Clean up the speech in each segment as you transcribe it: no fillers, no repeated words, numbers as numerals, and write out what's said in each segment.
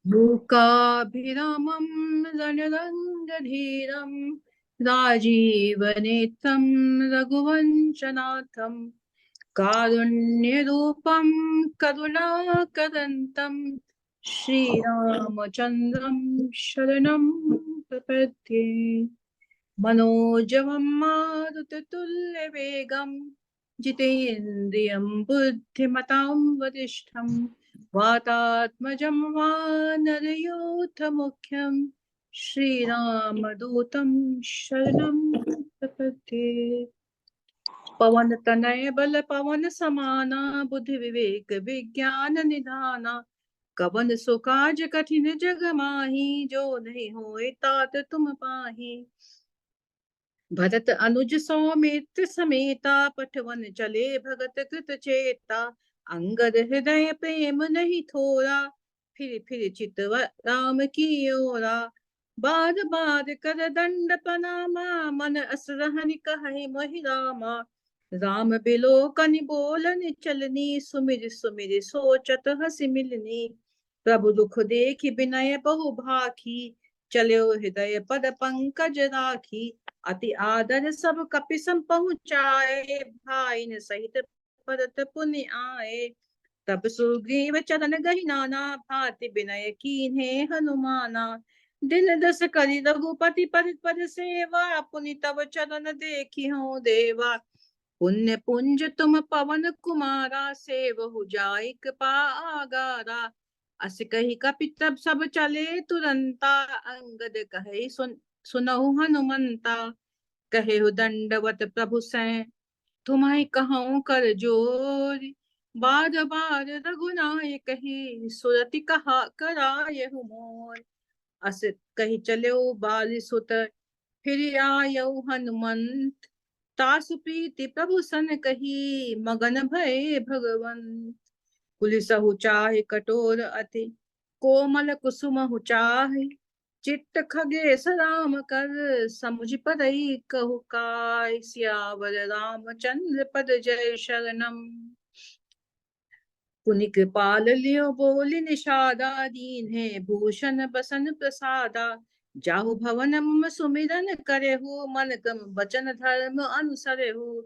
मूकाभिरामं रणरङ्गधीरं राजीवनेत्रं रघुवंशनाथं कारुण्यरूपं करुणाकरन्तं श्रीरामचन्द्रं शरणं प्रपद्ये। मनोजवं मारुततुल्यवेगं जितेन्द्रियं बुद्धिमतां वरिष्ठं वातात्मजं वानरयूथमुख्यं श्रीरामदूतं शरणं प्रपद्ये। पवन तनय बल पवन समाना बुद्धि विवेक विज्ञान निधाना कवन सो काज कठिन जग माही जो नहीं होए तात तुम पाही। भरत अनुज सौमित्र समेता पठवन चले भगत कृत चेता अंगद हृदय प्रेम नहीं थोरा फिर चितव राम की ओरा। बार बार कर दंड प्रणामा मन असरहनि कहि मोहि रामा। राम बिलो कनि बोलन चलनी सुमिर सुमिर सोचत हसि मिलनी। प्रभु दुख देखि विनय बहु भाखी चलो हृदय पद पंकज राखी। अति आदर सब कपि सम पहुँचाए भाई न सहित परत पुनि आए। तब सुग्रीव चरण गहि नाना भांति विनय कीन्हे हनुमाना। दिन दस करि रघुपति पर पद सेवा पुनि तब चरण देखी हूँ देवा। पुण्य पुंज तुम पवन कुमारा सेवहु जाय कृपा आगारा। अस कही कपि तब सब चले तुरंता अंगद कहे सुनहु हनुमंता। कहे दंडवत प्रभु सैं तुम्हारी कहूँ कर जोर। बार बार रघुनाय कही सुरति कहा करायहु मोर। अस कही चलो बाल सुत फिर आयऊ हनुमंत। तासु प्रीति प्रभु सन कही मगन भय भगवंत। पुलिसहु चाहे कठोर अति कोमल कुसुमहु चाहे। चिट्ट खगेश राम कर समुझ पदई कहु काय सियावर रामचंद्र पद जय शरणम। पुनि कृपाल लियो बोली निषादा दीन्हे भूषण बसन प्रसादा। जाहु भवनम सुमिरन करेहु मन क्रम वचन धर्म अनुसरेहु।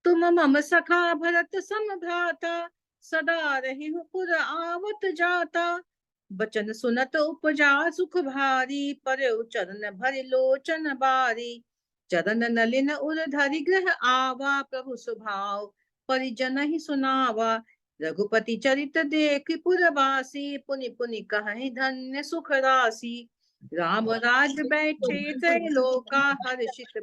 तुम मम सखा भरत सम भ्राता सदा रहिहु पुर आवत जाता। बचन सुनत उपजा सुख भारी परौ चरण भरि लोचन बारी। चरण नलिन उर धरि गृह आवा प्रभु स्वभाव परिजन ही सुनावा। रघुपति चरित देख पुरवासी पुनि पुनि कहि धन्य सुख राशि। राम राज बैठे त्रैलोका हर्षित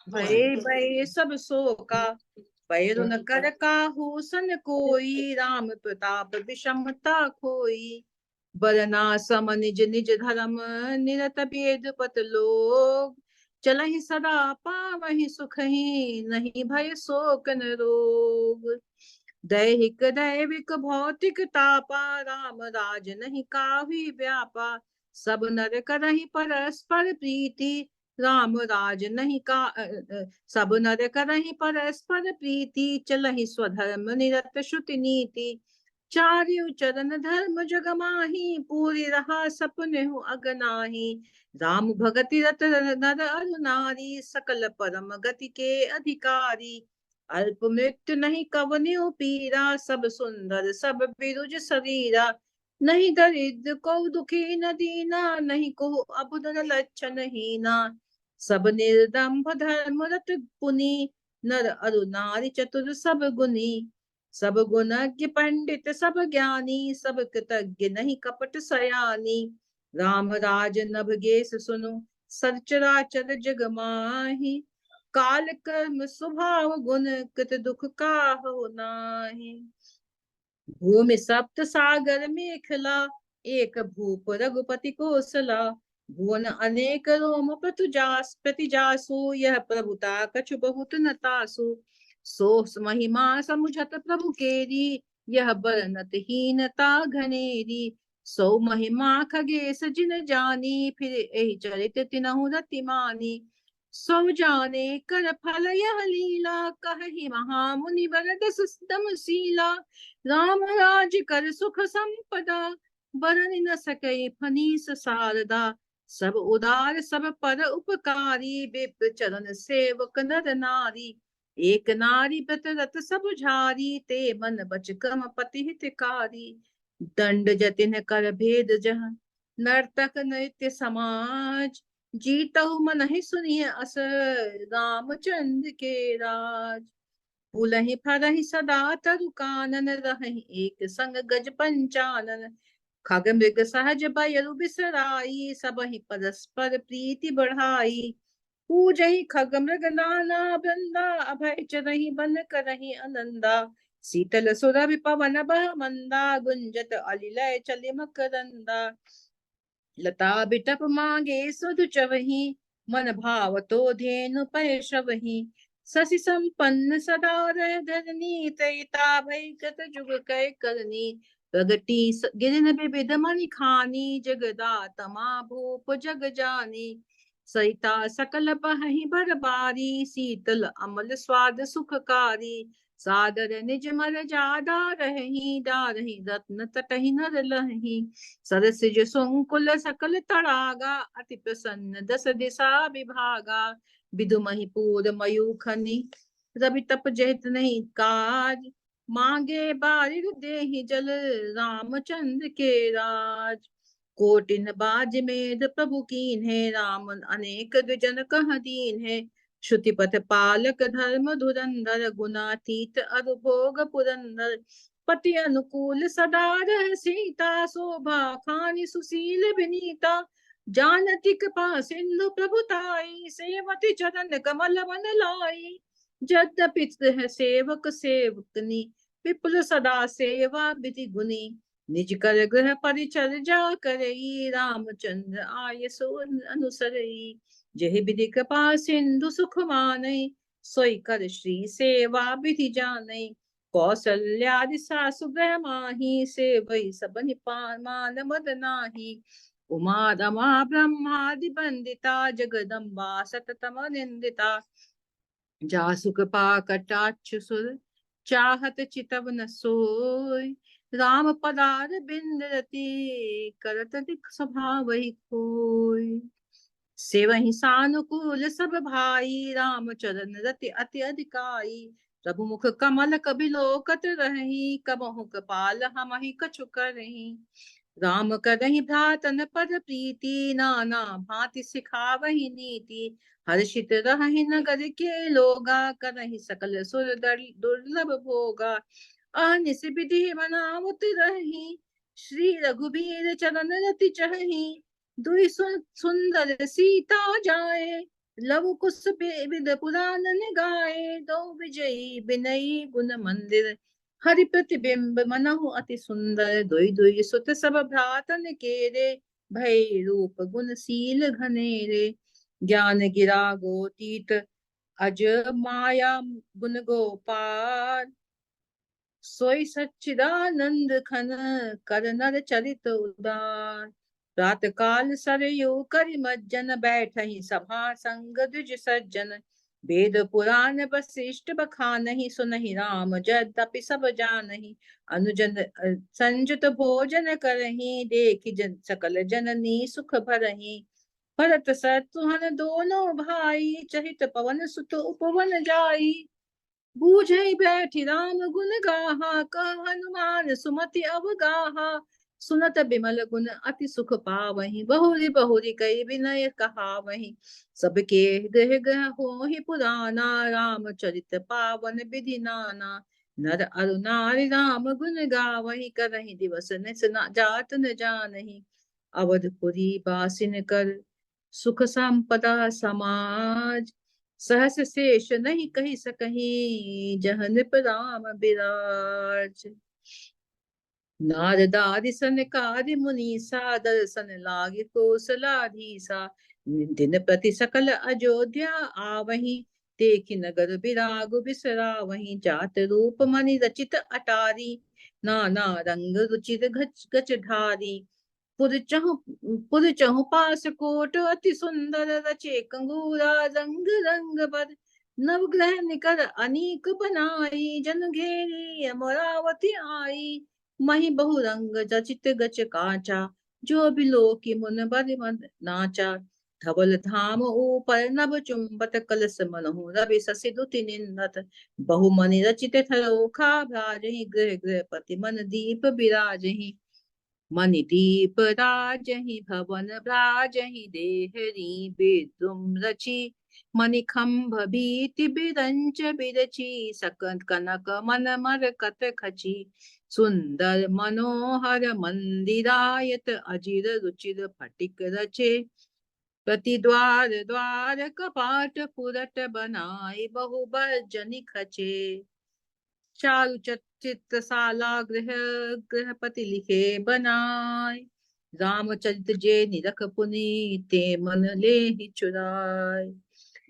भय भय सब शोका। पैरु न कर काहू सन कोई राम प्रताप विषमता खोई। बरना सम निज निज धर्म निरत भेद पत लोग। चलहि सदा पावहि सुखहि नहीं भय शोक न रोग। दैहिक दैविक भौतिक तापा राम राज नहीं काहुई व्यापा। सब नर करहि परस्पर प्रीति राम राज नहीं का सब नर करहि परस्पर प्रीति। चलहि स्वधर्म निरत श्रुति नीति चार्यु चरण धर्म जग माही। पूरी रहा सपने हो अगनाही राम भगति रत नर अरु नारी। सकल परम गति के अधिकारी अल्प मृत्यु नहीं कवन्यो पीरा। सब सुंदर सब बिरुज शरीरा नहीं दरिद्र को दुखी न दीना। नहीं को अबुद लक्षण हीना सब निर्दम्भ धर्म रत पुनि। नर अरु नारी चतुर सब गुनी सब गुणज्ञ पंडित सब ज्ञानी। सब कृतज्ञ नहीं कपट सयानी राम राज नभ गेस सुनु सचराचर जग माही। काल कर्म स्वभाव गुण कृत दुख काहु नाहि। भूमि सप्त सागर मेखला एक भूप रघुपति कोसला। भुवन अनेक रोम प्रतिजासु यह प्रभुता कछु बहुत न तासु। सो महिमा समुझत प्रभु केरी यह बरनत हीनता घनेरी। सो महिमा खगेश जिन जानी फिर एहि चरित तिनहु रति मानी। सो जाने कर फल यह लीला कहि महामुनि वर दस दम सीला। राम राज कर सुख संपदा बरन न सकई फनीस शारदा। सब उदार सब पर उपकारी, विप्र चरण सेवक नर नारी। एक नारी व्रत रत सब झारी, ते मन बच कम पति हितकारी। दंड जतिन कर भेद जह, नर्तक नृत्य समाज। जीतहु मन ही सुनिए अस, रामचंद्र के राज। पुलहि फरहि सदा तरु कानन, रहहि एक संग गज पंचानन। खग मृग सहज बयरु बिसराई, सबहि परस्पर प्रीति बढ़ाई। पूजहि खग मृग नाना वृंदा, अभय चरहि बन करहि आनंदा। शीतल सुरभि पवन बह मंदा, गुंजत अलिलय चलि मकरंदा। लता बिटप मांगे सुधु चवहि, मन भावतो धेनु पैशवहि। शशि संपन्न सदा रह धरनी, तैता भय कृत जुग कै करनी। प्रगति गिरन विविध मणि खानी, जगदातमा भूप जग जानी। सरिता सकल बहहि भर बारी, शीतल अमल स्वाद सुखकारी। सादर निज मर जादा रही, डारहि रत्न तटहि नर लही। सरसिज संकुल सकल तड़ागा, अति प्रसन्न दस दिशा विभागा। विदु महिपूर मयूखनि, रवि तप जहित नहीं काज। मांगे बारिर देहि जल, रामचंद्र के राज। कोटिन बाज मेद प्रभु कीन्हे, राम अनेक द्विजन कह दीन्हे। श्रुतिपथ पालक धर्म धुरंधर, गुणातीत अरु भोग पुरंदर। पति अनुकूल सदा रह सीता, शोभा खानी सुशील विनीता। जानती कृपा सिंधु प्रभुताई, सेवती चरण कमल बन लाई। यद्यपि है सेवक सेवकनी, विपुल सदा सेवा विधि गुनी। निज कर ग्रह परिचर्या करई, रामचंद्र आय सो अनुसरई। जहि विधि कृपा सिंधु सुख मानई, सोई कर श्री सेवा विधि जानई। कौसल्यादि सासु गृह माही, सेवई सब मान मद नाही। उमा रमा ब्रह्मादि वंदिता, जगदम्बा सततम निंदिता। जासु कृपा कटाक्ष सुर, चाहत चितव न सोय। राम पदार बिंद रति, करत दिख स्वभावहि कोय। सेवहि सानुकूल सब भाई, राम चरण रति अति अधिकाई। प्रभु मुख कमल कबिलोकत रही, कबहु कृपाल हमहि कछु करही। राम करहि भ्रातन पद प्रीति, नाना भांति सिखावहि नीति। हर्षित रहहि नगर के लोगा, करहि सकल सुर दुर्लभ भोगा। अहनिस विधि मनावत रही, श्री रघुबीर चरण रति चही। दुई सुंदर सीता जाए, लव कुश विद पुराण गाए। दो विजयी बिनयी गुण मंदिर, हरि प्रतिबिंब मनहु अति सुंदर। दुई दुई सुत सब भ्रातन केरे, भय रूप गुणशील घनेरे। ज्ञान गिरा गोतीत अज माया गुण गोपाल, सोई सच्चिदानंद खन कर नर चरित उदार। प्रात काल सरयू करि मज्जन, बैठहि सभा संग द्विज सज्जन। वेद पुराण वशिष्ठ बखानहि, सुनहि राम यद्यपि सब जानहि। अनुजन संजुत भोजन करहि, देखि जन सकल जननी सुख भरहि। भरत शत्रुघ्न दोनों भाई, चहित पवन सुत उपवन जाई। बूझई बैठि राम गुण गाहा, कह हनुमान सुमति अवगाहा। सुनत बिमल गुण अति सुख पावहि, बहुरी बहुरी कई विनय कहावहि। सबके गृह गृह होहि पुराना, रामचरित पावन विधि नाना। नर अरु नारी राम गुण गावहि, करहि दिवस निस जात न जानहि। अवधपुरी बासिन कर, सुख संपदा समाज। सहस शेष नहीं कही सकहीं, जह नृप राम बिराज। नारदादि सनकादि मुनीसा, दर्शन लागे कौशलाधीसा। दिन प्रति सकल अयोध्या आवहीं, देखि नगर विराग बिसरावहीं। जात रूप मणि रचित अटारी, नाना रंग रुचिर गच गच ढारी। पुर चहु पास कोट अति सुंदर, रचे कंगूरा रंग रंग बर। नवग्रह निकर अनीक बनाई, जन घेरी अमरावती आई। मही बहुरंग जचित गच काचा, जो बिलो की मुन बरि मन नाचा। धवल धाम ऊपर नभ चुंबत, कलस मनहु रवि शशि दुति निंदत। बहुमनि रचित थरोखा भ्राजहि, गृह गृहपति मन दीप बिराजहि। मणिदीप राजहि भवन भ्राजहि, देहरी विद्रुम रचि। मणिखंभ भीति बिरंच बिरचि, सकंद कनक मन मरकत खचि। सुंदर मनोहर मंदिरायत, अजिर रुचिर फटिक रचे। प्रति द्वार द्वार कपाट पुरट बनाए, बहु बर्जनि खचे। चारु चित्रशाला गृह गृहपति लिखे बनाए। रामचरित जे निरख पुनि, ते मन ले चुराय।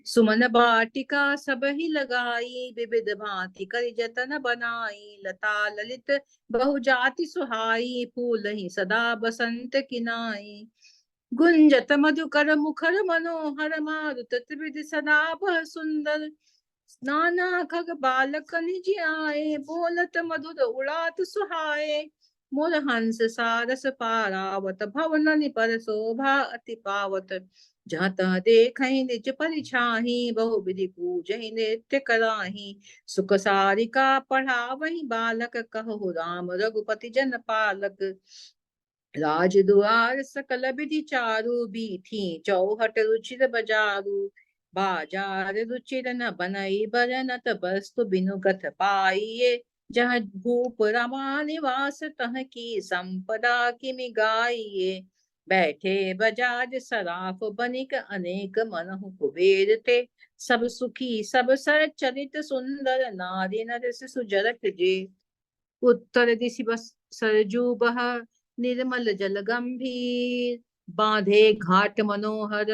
सुमन बाटिका सब ही लगाई, विविध भांति कर जतन बनाई। लता ललित बहु जाति सुहाई, फूल ही सदा बसंत किनाई। गुंजत मधुकर मुखर मनोहर, मारुत त्रिविध सदा बह सुंदर। नाना खग बालक निज आए, बोलत मधुर उड़ात सुहाए। मोर हंस सारस पारावत, भवन पर शोभा अति पावत। जहाँ तहाँ देखहि निज परिछाहि, बहु विधि पूजहि नृत्य कराहि। सुख सारिका पढ़ावहि बालक, कहु राम रघुपति जन पालक। राजदुआर सकल विधि चारु, बीथी चौहट रुचिर बजारू। बाजार रुचिर न बनई बरनत, वस्तु बिनु गथ पाइये। जहाँ भूप रमा निवास, तह की संपदा किमि गाइये। बैठे बजाज सराफ, बनिक अनेक मनहु कुबेर थे। सब सुखी सब सर चरित सुंदर, नारी नर शिशु जरक जे। उत्तर दिशि बस सरजू बह, निर्मल जल गंभीर। बांधे घाट मनोहर,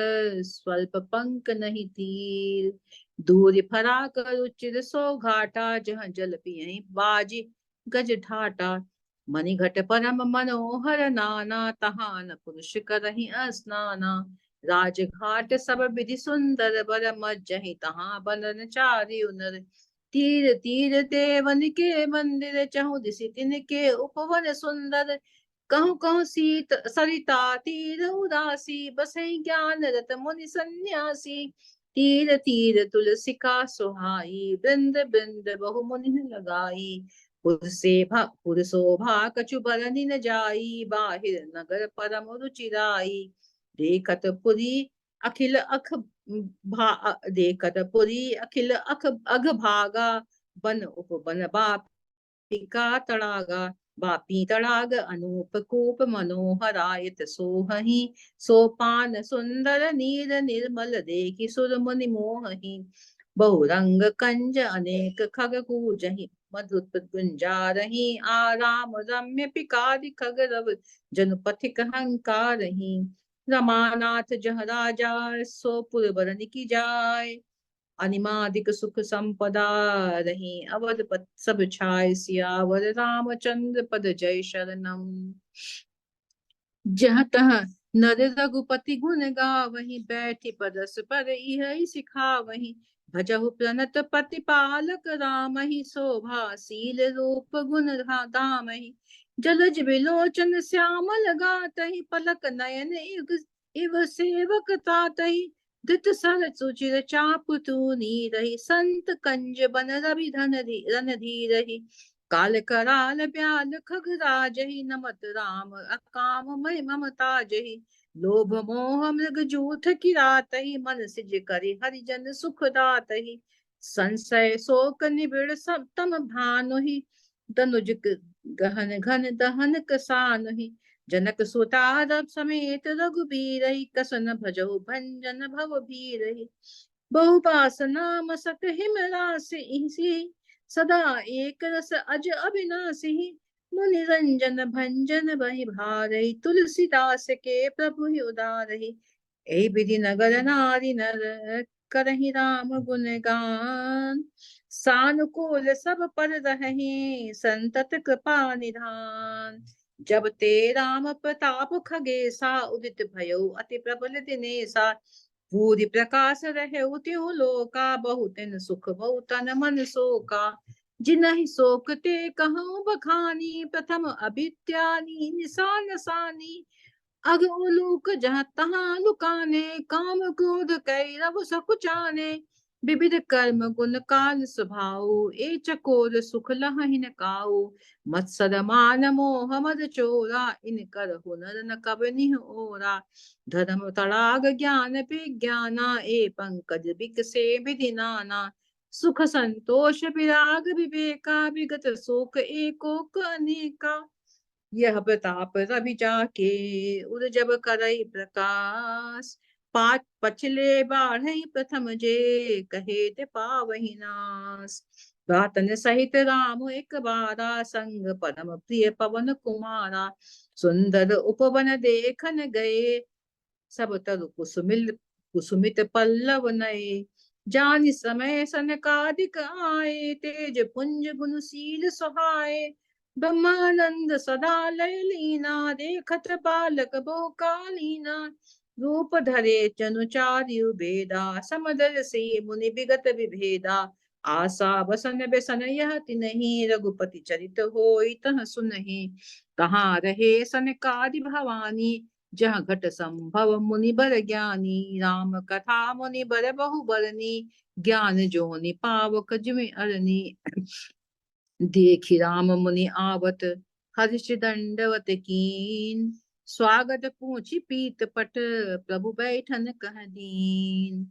स्वल्प पंक नहीं तीर। दूर फराक रुचिर सो घाटा, जहाँ जल पियहि बाजी गज ठाटा। मणिघट परम मनोहर नाना, तहाँ न पुरुष करहि स्नाना। राजघाट सब विधि सुंदर, बर मज्जहि तहाँ बनन चारि उनर। तीर तीर देवन के मंदिर, चहु दिसि तिनके उपवन सुंदर। कहूँ कहूँ सीत सरिता तीर उदासी, बसई ज्ञान रत मुनि सन्यासी। तीर तीर तुलसी का सुहाई, वृंद वृंद बहु मुनि लगाई। पुर शोभा कछु बरनि न जाई, बाहिर नगर परम रुचिराई। देखत पुरी अखिल अख देखत पुरी अखिल अख अघ भागा। बन उपवन बापिका तड़ागा। बापी तड़ाग अनूप कूप मनोहरायत, सोहहि सोपान सुंदर नीर निर्मल, देखि सुर मुनि मोहहि। बहुरंग कंज अनेक खग कूजहि, मधुप गुंजारहि। आराम रम्य पिकारी खग रव, जनु पथिक हंकारहि। रमानाथ जह राजा, सो पुरबर की जाय। अनिमादिक सुख संपदा रही, अवध पत सब छाय। सियावर रामचंद्र पद जय शरणम। जह तह नर रघुपति गुण गावहीं, बैठी परस पर इह सिखावहीं। भजहु प्रणत प्रतिपालक रामहि, शोभा सील रूप गुण धामहि। जलज विलोचन श्यामल गातहि, पलक नयन इव सेवक तातहि। धृत सर सुचिर चापु तूनी रही, संत कंज बन रवि रन धीरहि। काल कराल ब्याल खगराजहि, नमत राम अकाम मय ममता जहि। लोभ मोह मृग जूथ किरातहि, मन सिज करि हरिजन सुख दातहि। संशय शोक निबिड़ सब तम भानुहि, दनुज गहन घन दहन कसानुहि। जनक सुता समेत रघुबीरहि, कसन भजहु भंजन भव भीरहि। बहुबासना मसक हिम राशि, सदा एक रस अज अविनाशी। मुनि रंजन भंजन बहि भारहि, तुलसीदास के प्रभु ही उदारहि। ए विधि नगर नारी नर, करहि राम गुण गान। सानुकूल सब पर रहहि, संतत कृपा निधान। जब ते राम प्रताप खगेसा, उदित भयो अति प्रबल दिनेसा। भूरि प्रकाश रहे त्यों लोका, बहु तिन सुख बहु तन मन सोका। जिनहि सोकते कहूँ बखानी, प्रथम अभित्यानी निशान सानी। अग उलूक जहाँ तहाँ लुकाने, काम क्रोध कैरव सकुचाने। विविध कर्म गुण काल स्वभाव, ए चकोर सुख लहहि न काऊ। मत्सर मान मोह मद चोरा, इन कर हुनर न कबनिह ओरा। धर्म तड़ाग ज्ञान विज्ञाना, ए पंकज बिकसे विधि नाना। सुख संतोष विराग विवेका, विगत शोक एकोक अनेका। यह प्रताप रवि जाके, उर जब करई प्रकाश। पात पछले बाढ़ई प्रथम जे, कहे ते पावहि नास। भ्रातन सहित राम एक बारा, संग परम प्रिय पवन कुमारा। सुंदर उपवन देखन गए, सब तरु कुसुमित पल्लव नए। जानि समय सनकादिक आए, तेज पुंज गुणशील सुहाए। ब्रह्मानंद सदा लय लीना, देखत बालक बहु कालीना। रूप धरे जनु चारु बेदा, समदर से मुनि विगत विभेदा। आशा बसन बेसन यह तिन्हि, रघुपति चरित होई तह सुनहि। कहाँ रहे सनकादि भवानी, जहाँ घट संभव मुनि बर ज्ञानी। राम कथा मुनि बर बहु बरनी, ज्ञान जोनि पावक जिमि अरनी। देखि राम मुनि आवत, हर्ष दंडवत कीन। स्वागत पूछि पीत पट, प्रभु बैठन कह दीन।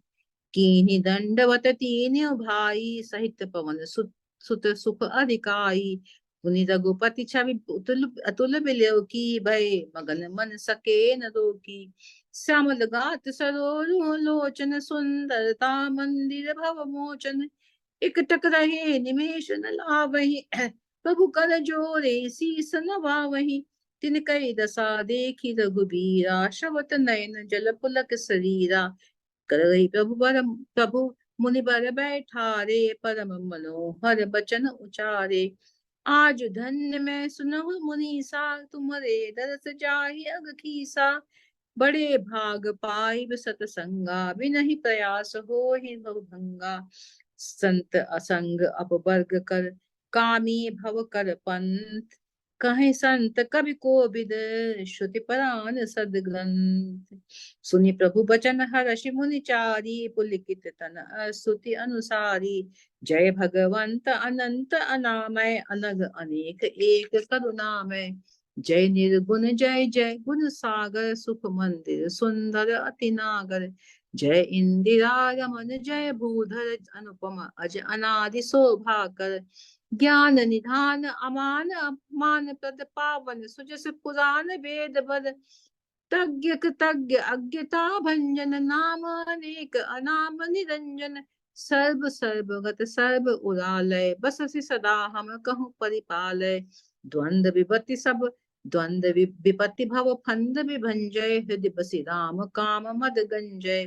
कीन्ही दंडवत तीन भाई, सहित पवन सुत सुत सुख अधिकाई। मुनि रघुपति छवि अतुल अतुल बिलो की, भय मगन मन सके न रोकी। श्यामल गात सरोरु लोचन, सुंदरता मंदिर भव मोचन। एकटक रहे निमेष न लावही, प्रभु कर जोरे शीस नवावही। तिनकई दशा देखी रघुबीरा, श्रवत नयन जल पुलक शरीरा। करई प्रभु मुनि बर बैठारे, परम मनोहर बचन उचारे। आज धन्य मैं सुनहु मुनीसा, तुम्हारे दरस जाहि अगखीसा। बड़े भाग पाई सतसंगा, बिनहि प्रयास होहि भवभंगा। संत असंग अपवर्ग कर, कामी भव कर पंथ। कहे संत कवि कोविद, श्रुति परान सदग्रंथ। सुनि प्रभु बचन हर्षि मुनि चारी, पुलकित तन स्तुति अनुसारी। जय भगवंत अनंत अनामय, अनग अनेक एक करुणामय। जय निर्गुण जय जय गुण सागर, सुख मंदिर सुंदर अति नागर। जय इंदिरा रमन जय भूधर, अनुपम अज अनादि शोभा कर। ज्ञान निधान अमान अमान प्रद, पावन सुजस पुराण वेद बर। तज्ञ कृतज्ञ अज्ञता भंजन, नाम अनेक अनाम निरंजन। सर्व सर्वगत सर्व उरालय, बससि सदा हम कहूँ परिपालय। द्वंद्व विपत्ति सब द्वंद्व विपत्ति भव फंद विभंजय, हृदय बसि राम काम मद गंजय।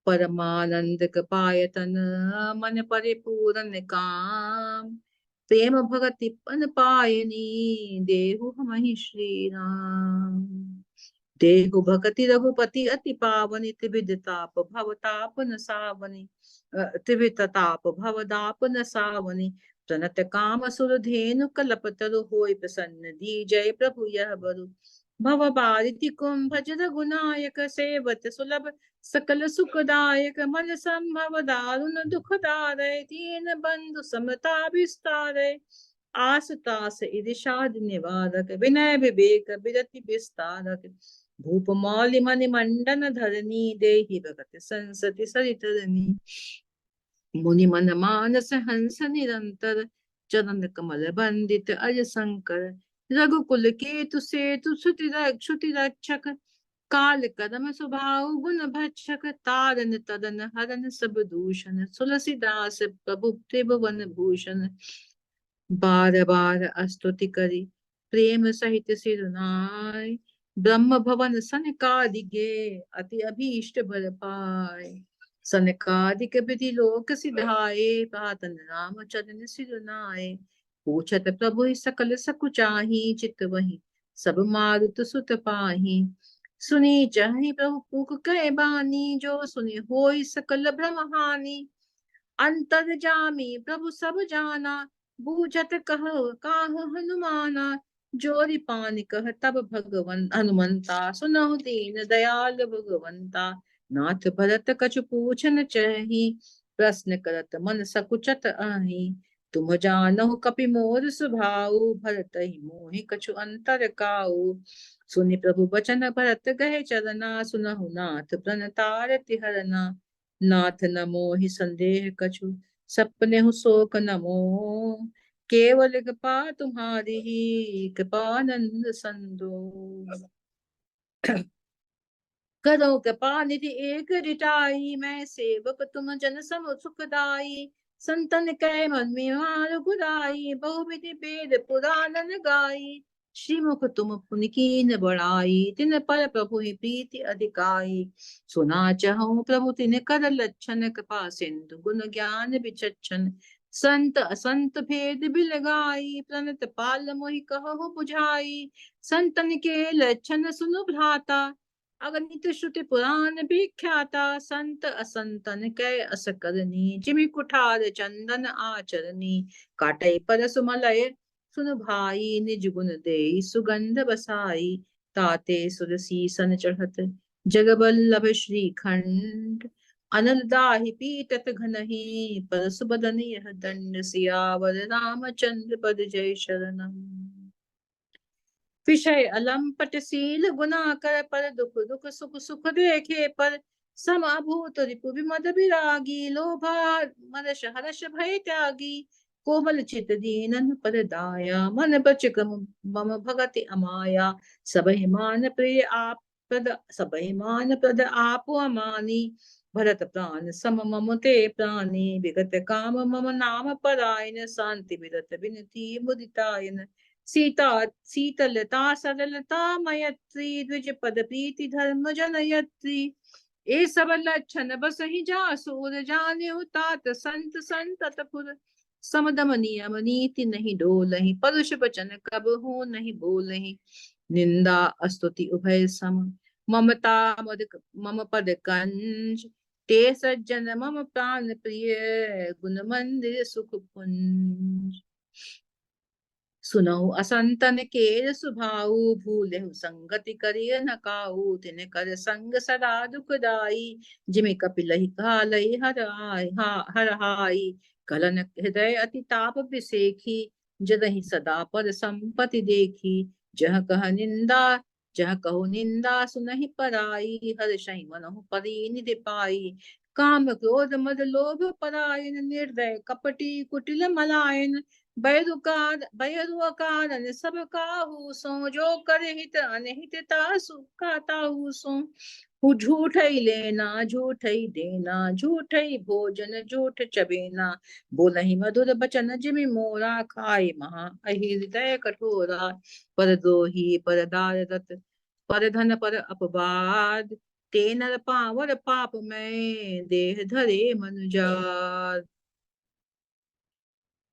परमानंद कृपायतन, मन परिपूर्ण काम। प्रेम भगति पन पायनी, देहु हमहि श्री राम। देहु भगति रघुपति अति पावनी, त्रिविध ताप भव ताप न सावनी। त्रिविध ताप भव दाप न सावनी। प्रणत काम सुर धेनु कलपतरु, होय प्रसन्न दीजय प्रभु यह बरु। भव भारती कुंभज रघुनायक, सेवत सुलभ सकल सुखदायक। मन संभव दारुण दुख दारय, दीन बंधु समता विस्तारय। आस तास इरिषाद निवारक, विनय विवेक विरति विस्तारक। भूप मौलि मणि मंडन धरनी, देहि भगत संसति सरितरनी। मुनि मन मानस हंस निरंतर, चरण कमल बंदित अज शंकर। रघुकुल केतु सेतु श्रुति रक्षक, काल कदम स्वभाव गुण भक्षक। तारन तरन हरन सब दूषण, तुलसीदास प्रभु त्रिभुवन भूषण। बार बार स्तुति करी, प्रेम सहित सिरनाय। ब्रह्म भवन सनकादिके, अति अभीष्ट बर पाय। सनकादिक विधि लोक सिधाए, पातन राम चरण सिरनाए। पूछत प्रभु सकल सकुचाही, चित वही सब मारुत सुत पाही। सुनी चाहि प्रभु पुक कै बानी, जो सुनि होई सकल भ्रम हानि। अंतर जामी प्रभु सब जाना, बूझत कह काह हनुमाना, जोरी पान कह तब भगवन हनुमंता, सुनहु दीन दयाल भगवंता। नाथ भरत कछु पूछन चही, प्रश्न करत मन सकुचत आही। तुम जानहु कपि मोर स्वभाव, भरत ही मोहि कछु अंतर काऊ। सुनि प्रभु बचन भरत गहे चरना, सुनहु नाथ प्रणतारति हरना। नाथ न मोहि संदेह कछु, सपने हु शोक न मोह। केवल कृपा तुम्हारी ही, कृपानंद संदो। करो कृपा निधि एक रिटाई, मैं सेवक तुम जन सम सुखदाई। संतन कै मन में हार गुराई, बहुविधि वेद पुराणन गाई। श्रीमुख तुम पुनि कीन बढ़ाई, तिन पर प्रभु ही प्रीति अधिकाई। सुना चहु प्रभु तिन कर लक्षण, कृपा सिंधु गुण ज्ञान विचक्षण। संत असंत भेद बिल गाई, प्रणत पाल मोहि कहु बुझाई। संतन के लक्षण सुनु भ्राता, अगणित श्रुति पुराण विख्याता। संत असंतन कै अस करनी, जिमि कुठार चंदन आचरनी। काटई परसु मलय सुन भाई, निज गुण देई सुगंध बसाई। ताते सुर सीसन चढ़त, जगबल्लभ श्रीखंड। अनल दाहि पीटत घनहि, परसु बदन यह दंड। सियावर रामचंद्र पद जय शरणम। विषय अलंपट सील गुना कर, पर दुख दुख सुख सुख देखे पर। सम अभूत रिपु विमद विरागी, लोभा मदश हर्ष भय त्यागी। कोमल चित दीनन पर दाया, मन बच मम भगति अमाया। सबहि मान प्रिय आप प्रद, सबहि मान प्रद आप अमानी। भरत प्राण सम मम ते प्राणी, विगत काम मम नाम परायन। शांति विरत विनती मुदितायन, सीता शीतलता सरलता मयत्री। द्विज पद प्रीति धर्म जनयत्री, ए सब लक्षण बसहि जासुर। जाने तात संत संततपुर, समदम नियम नीति नहीं डोलहि। परुष वचन कबहु नहीं बोलहि, निंदा स्तुति उभय सम। ममता मम पद कंज, ते सज्जन मम प्राण प्रिय। गुण मंदिर सुख कुंज, सुनहु असंतन केर सुभाऊ। भूलेहु संगति करिय न काऊ, तिन कर संग सदा दुखदाई। जिमि कपिलहि कालहि हर हाई, कलन हृदय अति ताप बिसेखी। जदहि सदा पर संपति देखी, जह कह निंदा जह कहु निंदा सुनहि पराई। हर्षहि मनहु परिनिधि पाई, काम क्रोध मद लोभ परायन। निर्दय कपटी कुटिल मलायन, बैरु कारण सब काहू सो। जो कर हित अनहित तासु का ताहू सो। हु झूठ ही लेना झूठ ही देना, झूठ ही भोजन झूठ चबेना। बोलहि मधुर बचन जिमि मोरा, खाई महा अहि हृदय कठोरा। पर द्रोही पर दारदत, पर धन पर अपवाद। ते नर पावर पाप में, देह धरे मनुजात।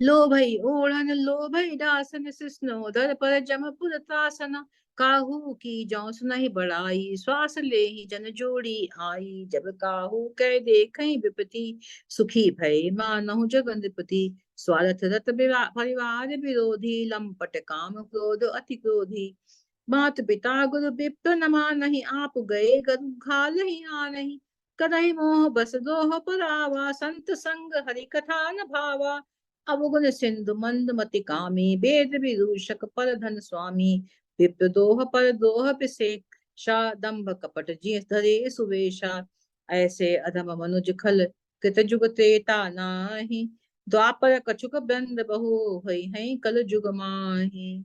लोभई ओढ़न लोभई दासन, सिस्नोदर पर जम पुर त्रासन। काहू की जौ सुनहि बड़ाई, श्वास लेहि जन जोड़ी आई। जब काहू कह देखहि विपति, सुखी भय मानहु जगन्पति। स्वार्थ रत परिवार विरोधी, लंपट काम क्रोध अति क्रोधी। मात पिता गुरु विप्र न मानहि, आप गए गरु घालहि आनहि। करहि मोह बस दोह परावा, संत संग हरि कथा न भावा। अवगुण सिंधु मंद मति कामी, वेद विदूषक पर धन स्वामी। विप्र दोह पर दोह पिसेक्षा, दंभ कपट जिय धरे सुवेशा। ऐसे अधम मनुज खल, कृत जुग त्रेता नाही। द्वापर कछुक बंद बहु, हई हई कल जुग माही।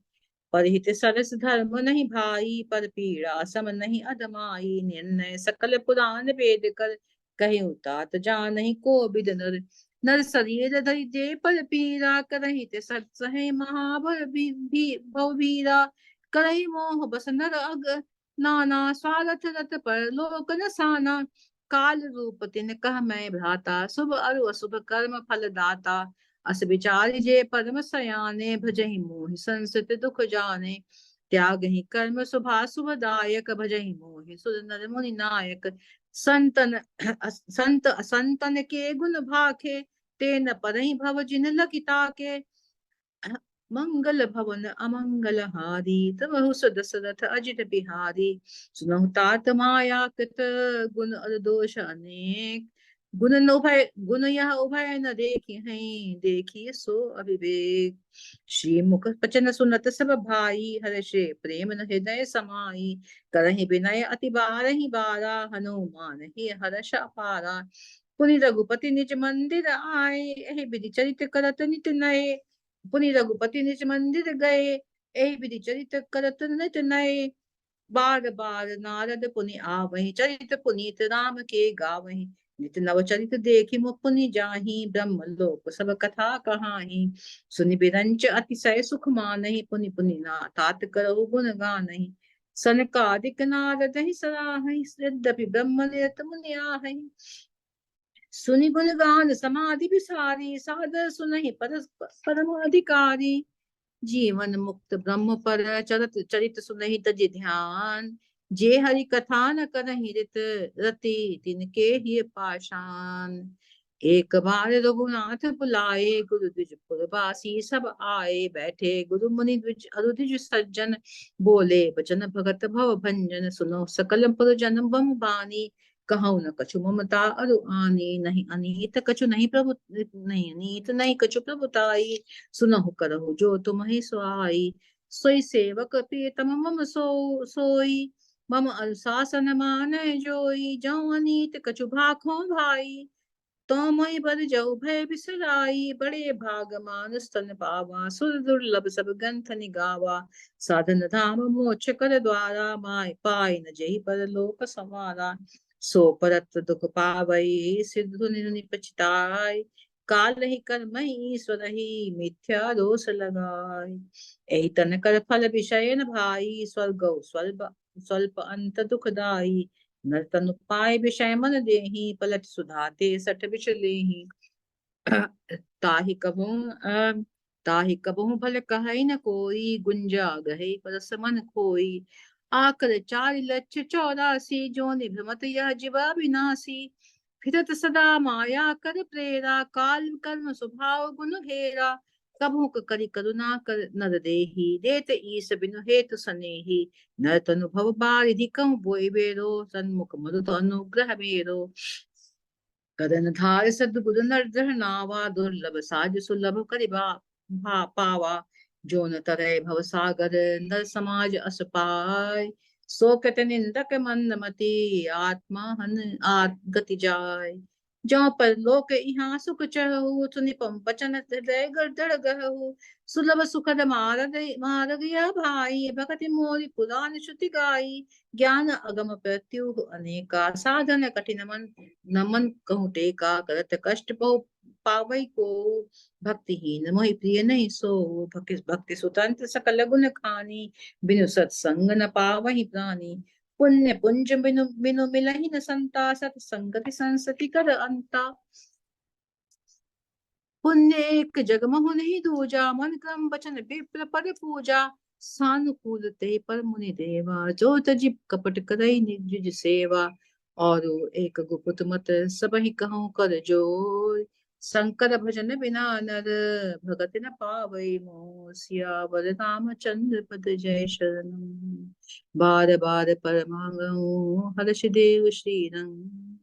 परहित सरस धर्म नहीं भाई, पर पीड़ा सम नहीं अधमाई। निर्णय सकल पुराण वेद कर, कहीं तात जा नहीं को बिद नर। नर शरीर धरि जे पर पीरा, करहि ते सत सहे महाभर भव भीरा। करहि मोह बस नर अग नाना, स्वार्थ रत पर लोक न साना। काल रूप तिन कह मैं भ्राता, शुभ अरु अशुभ कर्म फल दाता। अस विचारि जे परम सयाने, भजहि मोहि संसृत दुख जाने। त्यागहि कर्म शुभाशुभदायक, भजहि मोहि सुर नर मुनि नायक। संतन संत असंतन के गुण भाखे, ते न परहि भव जिन लगी ताके। मंगल भवन अमंगल हारी तब दशरथ अजित बिहारी। सुनहु तात माया कृत गुण और दोष अनेक। गुण यह उभय न देखी हैं, देखी सो अविवेक। श्री मुख बचन सुनत सब भाई, हर्षे प्रेम न हृदय समाई। करहि विनय अति बारहि बारा, हनुमान ही हर्ष अपारा। पुनि रघुपति निज मंदिर आए, एहि विधि चरित करत नित नये। पुनि रघुपति निज मंदिर गए, एहि विधि चरित करत नित नये। बार बार नारद पुनि आवहि, चरित पुनीत राम के गावहि। नित नव चरित देखि मुख पुनि जाहि, ब्रह्म लोक सब कथा कहाहि। सुनि बिरंच अतिशय सुख मानहि, पुनि पुनि तात करहु गुण गानहि। सनकादिक नारद ही सराहहि, यद्यपि ब्रह्म निरत मुनि आहहि। सुनि गुण गान समाधि विसारी, सादर सुनहि परम अधिकारी। जीवन मुक्त ब्रह्म पर चरत चरित सुनहि तज ध्यान। जे हरि कथा न करहि रित, रति तिनके ही पाषाण। एक बार रघुनाथ बुलाए, गुरु द्विज पुरवासी सब आए। बैठे गुरु मुनि द्विज अरु द्विज सज्जन, बोले बचन भगत भव भंजन। सुनो सकल पुरजन बम बानी, कहु न कछु ममता अरु आनी। नहीं अनीत कछु नहीं प्रभु, नहीं अनीत नहीं कछु प्रभुताई। सुनहु करहु जो तुम्हें सुहाई, सोई सेवक प्रियतम मम सोई। मम अनुशासन मानय जोई, जौ अनीत कछु भाखों भाई। तो मोहि बर जऊ भय बिसराई, बड़े भाग मानुस तन पावा। सुर दुर्लभ सब ग्रंथ निगावा, साधन धाम मोक्ष कर द्वारा। माय पाय न जही पर लोक समारा। सो परत दुख पावई, सिद्धु निरनि पछताय। काल ही कर्म ही ईश्वर ही, मिथ्या दोष लगाय। एहि तन कर फल विषय न भाई, स्वर्ग स्वल्प स्वल्प अंत दुखदाई। नर तनु पाए विषय मन देहि, पलट सुधाते सठ विष लेहि। ताहि कबहु ताहि कबहु भल कहै न कोई, गुंजा गहे परस मन खोई। आकर 4,84,000, जो निभ्रमत यह जीवा विनाशी। फिरत सदा माया कर प्रेरा, काल कर्म स्वभाव गुण घेरा। कबहु करि करुणा कर नर देहि, देत ईस बिनु हेतु सनेहि। नर तनु भव बारिधि कहु बोई बेरो, सन्मुख मरुत अनुग्रह मेरो। कदन धार सद्गुरु नरदर नावा, दुर्लभ साज सुलभ करिबा पावा। जो न तरय भव सागर, नर समाज अस पाय। सो कत निंदक मंद मति, आत्मा हन गति जाय। जो पर लोक यहाँ सुख चहु, सुनिपम बचन हृदय गर्दड़ गहु। सुलभ सुखद मारग यह भाई, भगति मोरि पुराण श्रुति गाई। ज्ञान अगम प्रत्यु अनेका, साधन कठिन मन नमन कहूँ टेका। करत कष्ट बहु पावई को, भक्तिहीन मोहि प्रिय नहीं सो। भक्ति सुतंत्र सकल गुण खानी, बिनु सत्संग न पावहि प्राणी। पुण्य पुंज बिनु बिनु मिलहि न संता, सत संगति संसति कर अंता। पुण्य एक जग महु नहीं दूजा, मन क्रम वचन विप्र पद पूजा। सानुकूल ते पर मुनि देवा, जो तजि कपट करई निज सेवा। और एक गुपुत मत सबहि कहूँ कर जोर, शंकर भजन बिना नर भगत न पावई मोर। सियावर रामचंद्र पद जय शरणम, बार बार परमांगऊँ हर्ष देव श्री रंग।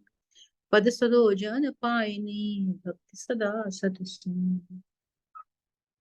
पद सरोजन पायनी, भक्ति सदा सत संग।